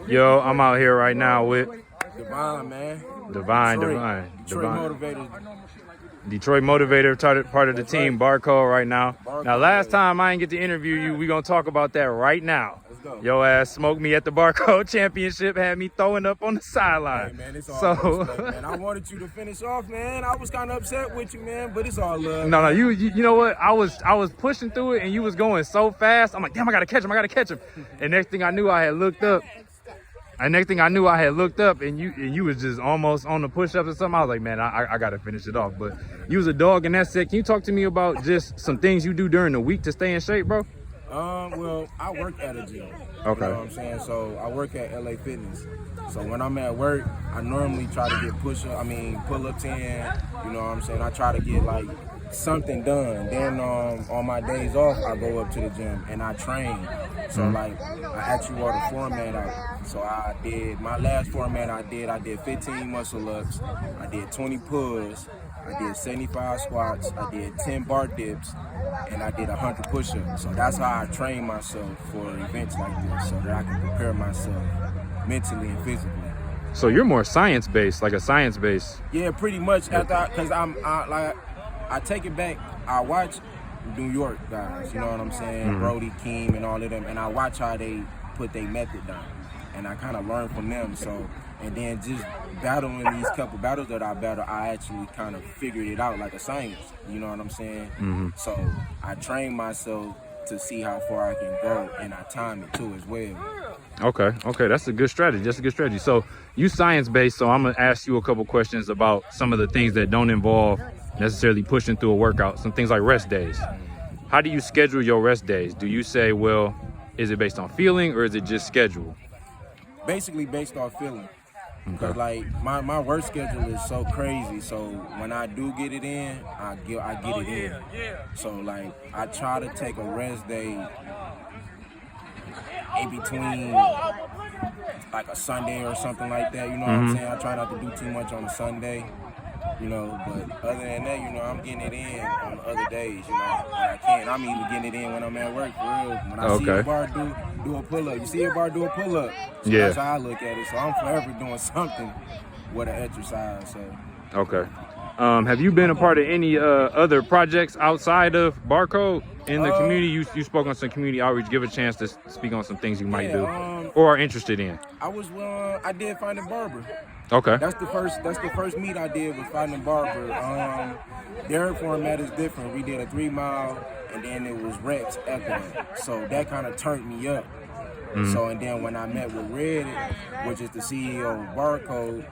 Yo, I'm out here right now with Divine, man. Divine. Motivators. Detroit Motivator, part of the Team Barcode right now. Now, last time I didn't get to interview you, we gonna talk about that right now. Let's go. Yo ass smoked me at the Barcode Championship, had me throwing up on the sideline. Hey, man, it's all respect, man. I wanted you to finish off, man. I was kind of upset with you, man, but it's all love. No, you know what? I was pushing through it, and you was going so fast. I'm like, damn, I gotta catch him. And next thing I knew, I had looked up. And you was just almost on the push-ups or something. I was like, man, I gotta finish it off. But you was a dog in that set. Can you talk to me about just some things you do during the week to stay in shape, bro? Well, I work at a gym. Okay. You know what I'm saying? So I work at LA Fitness. So when I'm at work, I normally try to get pull-ups in. You know what I'm saying? I try to get like something done. Then on my days off, I go up to the gym and I train. So like I actually wrote a format out. So I did my last format. I did 15 muscle ups. I did 20 pulls. I did 75 squats. I did 10 bar dips, and I did 100 push-ups. So that's how I train myself for events like this, so that I can prepare myself mentally and physically. So you're more science-based, like a science-based. Yeah, pretty much. Because I take it back. I watch New York guys, you know what I'm saying, Brody, Keem, and all of them, and I watch how they put their method down, and I kind of learn from them. So, and then just battling these couple battles that I battle, I actually kind of figured it out like a science, you know what I'm saying? So I train myself to see how far I can go, and I time it too as well. Okay, that's a good strategy. So you science-based, so I'm gonna ask you a couple questions about some of the things that don't involve necessarily pushing through a workout, some things like rest days. How do you schedule your rest days? Do you say, well, is it based on feeling or is it just schedule? Basically based off feeling. Because like my work schedule is so crazy, so when I do get it in, I get it in. So like I try to take a rest day in between like a Sunday or something like that, you know what I'm saying? I try not to do too much on a Sunday, you know, but other than that, you know, I'm getting it in on other days, you know, when I can. I'm even getting it in when I'm at work, for real. When I see a bar do a pull-up. You see a bar do a pull-up. So that's how I look at it. So I'm forever doing something with an exercise, so. Okay. Have you been a part of any other projects outside of Barcode in the community? You spoke on some community outreach. Give a chance to speak on some things you might do or are interested in. I did Finding Barber. Okay. That's the first meet I did with Finding Barber. Their format is different. We did a 3 mile and then it was reps after that. So that kind of turned me up. So and then when I met with Red, which is the CEO of Barcode,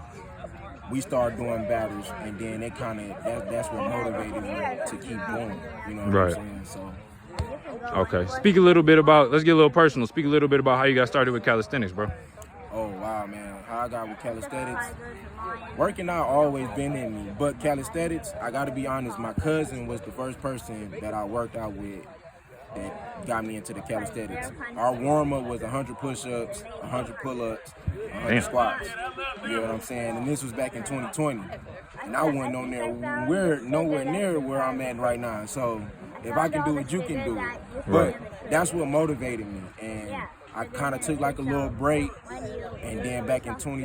we started doing battles, and then it kind of that's what motivated me to keep going. You know what I'm saying? So. Okay. Speak a little bit about. Let's get a little personal. Speak a little bit about how you got started with calisthenics, bro. Oh wow, man! How I got with calisthenics. Working out always been in me, but calisthenics, I got to be honest. My cousin was the first person that I worked out with that got me into the calisthenics. Our warm-up was 100 push-ups, 100 pull-ups, 100 squats. You know what I'm saying? And this was back in 2020. And I wasn't nowhere near where I'm at right now. So if I can do it, you can do it. But that's what motivated me. And I kind of took like a little break. And then back in 2020,